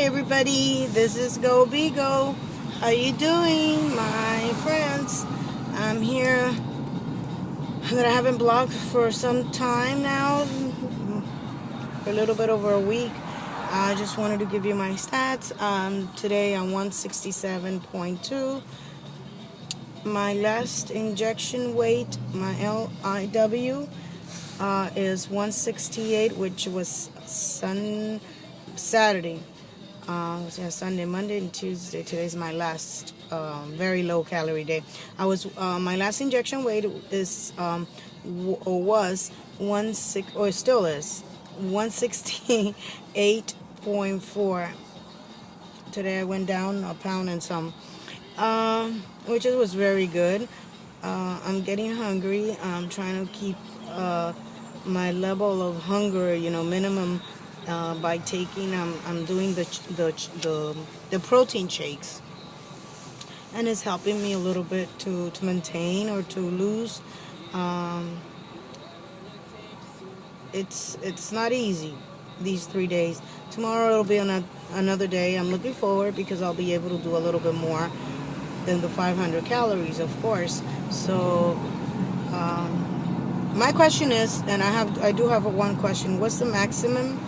Hi everybody, this is Go Bigo. How you doing, my friends? I'm here that I haven't blogged for some time now, for a little bit over a week. I just wanted to give you my stats. Today I'm 167.2. My last injection weight, my LIW, is 168, which was Saturday. Sunday, Monday, and Tuesday. Today's my last very low calorie day. My last injection weight is was or still is 168.4. Today I went down a pound and some, which was very good. I'm getting hungry. I'm trying to keep my level of hunger, minimum. By taking, I'm doing the protein shakes, and it's helping me a little bit to maintain or to lose. It's not easy these 3 days. Tomorrow it'll be another day. I'm looking forward because I'll be able to do a little bit more than the 500 calories, of course. So my question is, and I do have one question: what's the maximum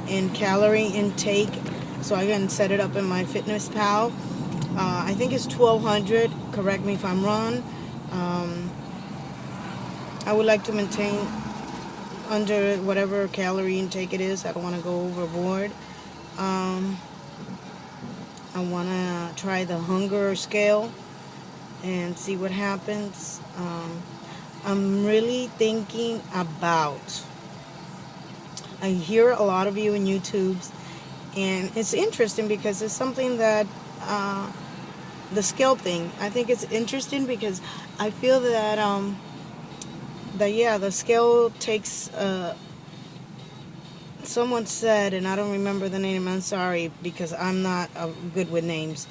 in calorie intake, so I can set it up in my Fitness Pal? I think it's 1200. Correct me if I'm wrong. I would like to maintain under whatever calorie intake it is. I don't want to go overboard. I want to try the hunger scale and see what happens. I'm really thinking about, I hear a lot of you in YouTubes, and it's interesting because it's something that the scale thing. I think it's interesting because I feel that the scale takes. Someone said, and I don't remember the name. I'm sorry because I'm not good with names.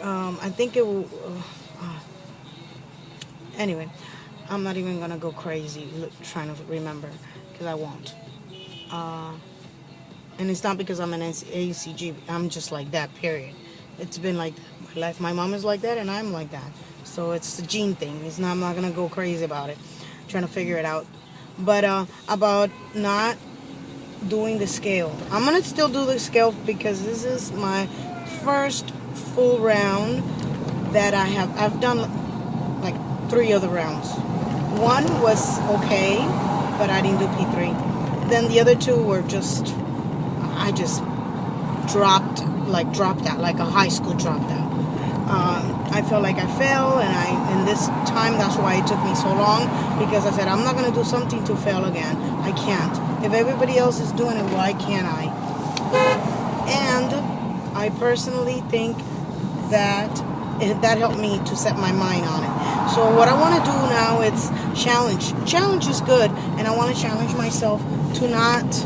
I think it will. Anyway, I'm not even gonna go crazy trying to remember, because I won't. And it's not because I'm an ACG. I'm just like that, period. It's been like that my life. My mom is like that, and I'm like that. So it's a gene thing. I'm not going to go crazy about it, trying to figure it out. But about not doing the scale. I'm going to still do the scale because this is my first full round that I've done like 3 other rounds. One was okay, but I didn't do P3. Then the other 2 were I just dropped out, like a high school dropped out. I felt like I failed, and this time, that's why it took me so long, because I said, I'm not going to do something to fail again. I can't. If everybody else is doing it, why can't I? And I personally think that helped me to set my mind on it. So what I want to do now is challenge. Challenge is good, and I want to challenge myself to not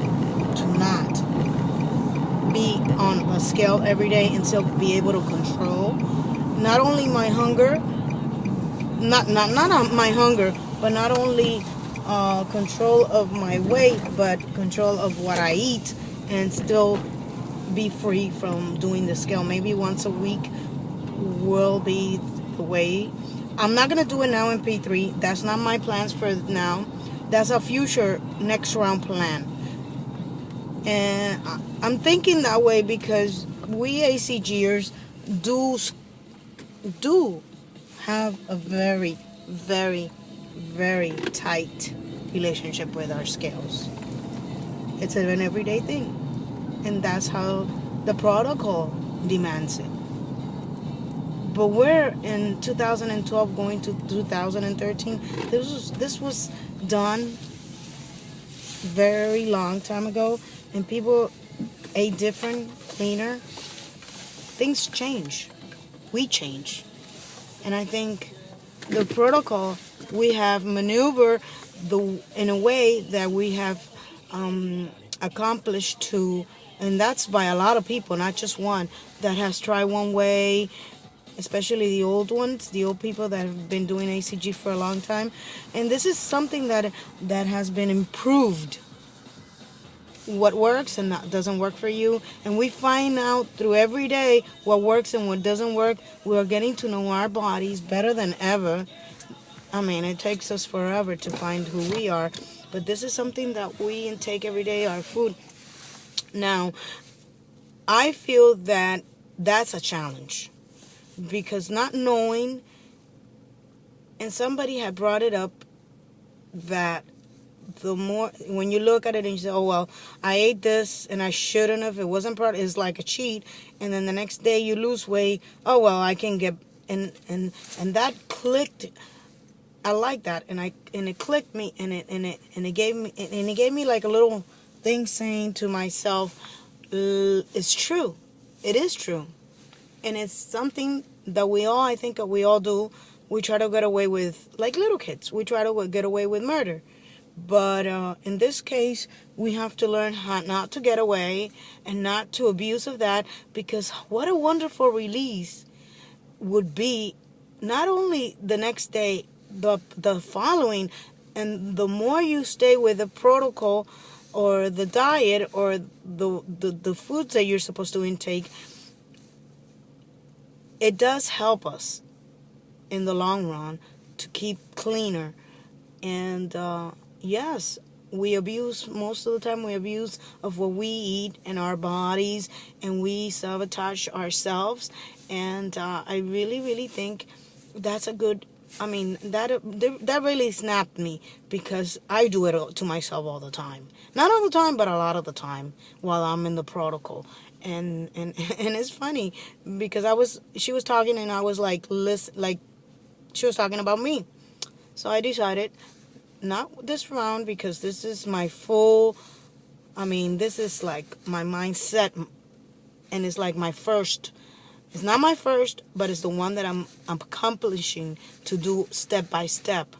be on a scale every day and still be able to control not only my hunger, not my hunger, but not only control of my weight, but control of what I eat, and still be free from doing the scale. Maybe once a week will be the way. I'm not going to do it now in P3. That's not my plans for now. That's a future next round plan. And I'm thinking that way because we ACGers do have a very, very, very tight relationship with our scales. It's an everyday thing. And that's how the protocol demands it. But we're in 2012 going to 2013. This was done very long time ago, and people ate different, cleaner. Things change. We change. And I think the protocol we have maneuvered in a way that we have accomplished to, and that's by a lot of people, not just one, that has tried one way, especially the old ones, the old people that have been doing ACG for a long time. And this is something that has been improved what works and that doesn't work for you, and we find out through every day what works and what doesn't work. We're getting to know our bodies better than ever. I mean, it takes us forever to find who we are, but this is something that we intake every day, our food. Now, I feel that that's a challenge because not knowing, and somebody had brought it up, that the more, when you look at it and you say, oh, well, I ate this and I shouldn't have, it wasn't part, it's like a cheat. And then the next day you lose weight. Oh, well, I can get, and that clicked. I like that. And it clicked me, and it gave me like a little thing saying to myself, it's true. It is true. And it's something that I think that we all do. We try to get away with, like little kids, we try to get away with murder. But in this case, we have to learn how not to get away and not to abuse of that, because what a wonderful release would be, not only the next day, the following, and the more you stay with the protocol or the diet or the foods that you're supposed to intake, it does help us in the long run to keep cleaner. And yes, we abuse, most of the time we abuse of what we eat and our bodies, and we sabotage ourselves. And I really, really think that's a good, I mean, that really snapped me, because I do it to myself all the time. Not all the time, but a lot of the time while I'm in the protocol. And it's funny because she was talking and I was like, listen, like, she was talking about me. So I decided, not this round, because this is my full, I mean, this is like my mindset, and it's like my first, it's not my first, but it's the one that I'm accomplishing to do step by step.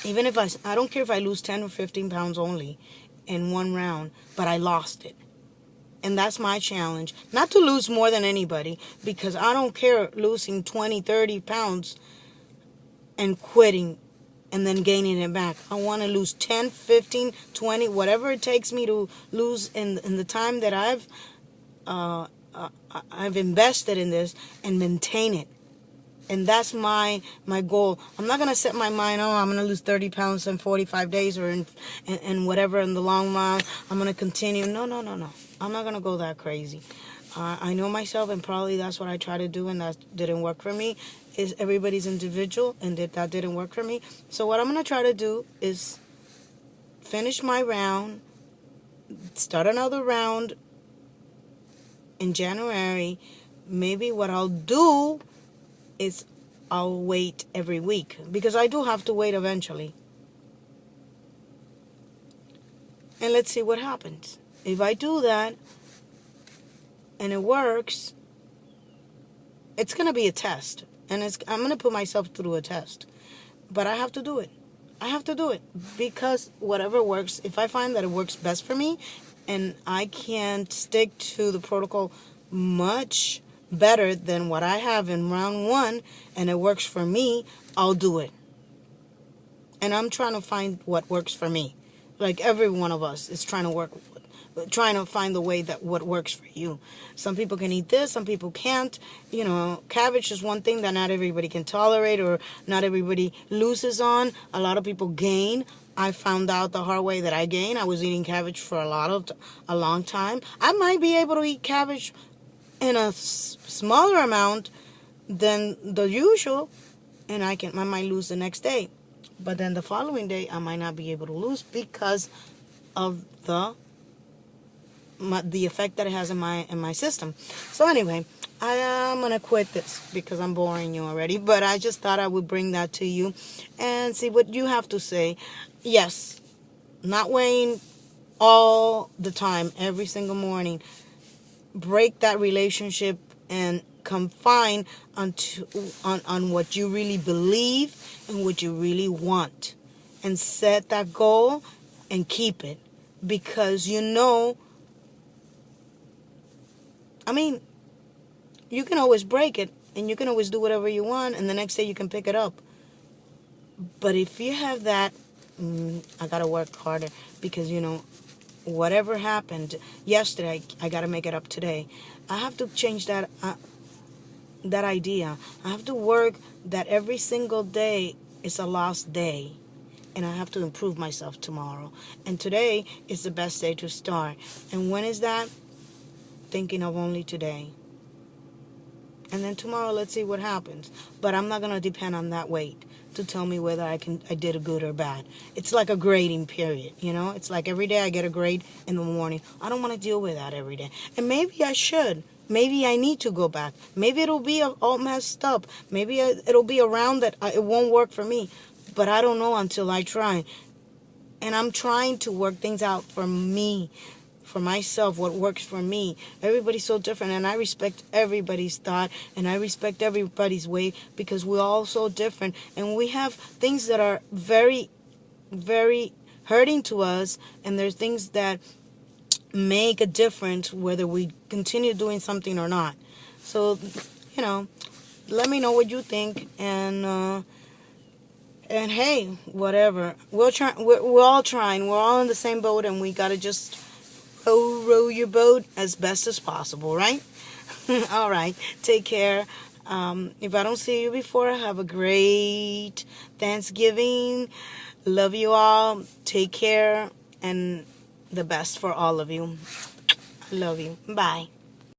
Even if I don't care if I lose 10 or 15 pounds only in one round, but I lost it. And that's my challenge. Not to lose more than anybody, because I don't care losing 20, 30 pounds and quitting and then gaining it back. I want to lose 10, 15, 20, whatever it takes me to lose in the time that I've invested in this, and maintain it. And that's my goal. I'm not going to set my mind, oh, I'm going to lose 30 pounds in 45 days or in whatever in the long run. I'm going to continue. No. I'm not going to go that crazy. I know myself, and probably that's what I try to do, and that didn't work for me. Is everybody's individual, and that didn't work for me. So what I'm going to try to do is finish my round, start another round in January. Maybe what I'll do is I'll wait every week, because I do have to wait eventually. And let's see what happens. If I do that and it works, it's going to be a test. And I'm going to put myself through a test. But I have to do it. I have to do it, because whatever works, if I find that it works best for me and I can stick to the protocol much better than what I have in round one, and it works for me, I'll do it. And I'm trying to find what works for me. Like every one of us is trying to find the way that what works for you. Some people can eat this, some people can't. You know, cabbage is one thing that not everybody can tolerate, or not everybody loses on. A lot of people gain. I found out the hard way that I gain. I was eating cabbage for a long time. I might be able to eat cabbage in a smaller amount than the usual, and I might lose the next day. But then the following day, I might not be able to lose because of the effect that it has in my system. So anyway, I am gonna quit this because I'm boring you already. But I just thought I would bring that to you and see what you have to say. Yes, not weighing all the time, every single morning. Break that relationship and confine on what you really believe and what you really want, and set that goal and keep it, because I mean, you can always break it and you can always do whatever you want, and the next day you can pick it up. But if you have that, I gotta work harder, because whatever happened yesterday, I got to make it up today. I have to change that idea. I have to work that every single day is a lost day, and I have to improve myself tomorrow. And today is the best day to start. And when is that? Thinking of only today. And then tomorrow, let's see what happens. But I'm not going to depend on that weight to tell me whether I did a good or bad. It's like a grading period, you know? It's like every day I get a grade in the morning. I don't want to deal with that every day. And maybe I should. Maybe I need to go back. Maybe it'll be all messed up. Maybe it'll be around that it won't work for me. But I don't know until I try. And I'm trying to work things out for me, for myself, what works for me. Everybody's so different, and I respect everybody's thought, and I respect everybody's way, because we're all so different, and we have things that are very, very hurting to us, and there's things that make a difference whether we continue doing something or not. So, you know, let me know what you think, and hey, whatever. We're all trying. We're all in the same boat, and we gotta just row your boat as best as possible, right? All right. Take care. If I don't see you before, have a great Thanksgiving. Love you all. Take care, and the best for all of you. I love you. Bye.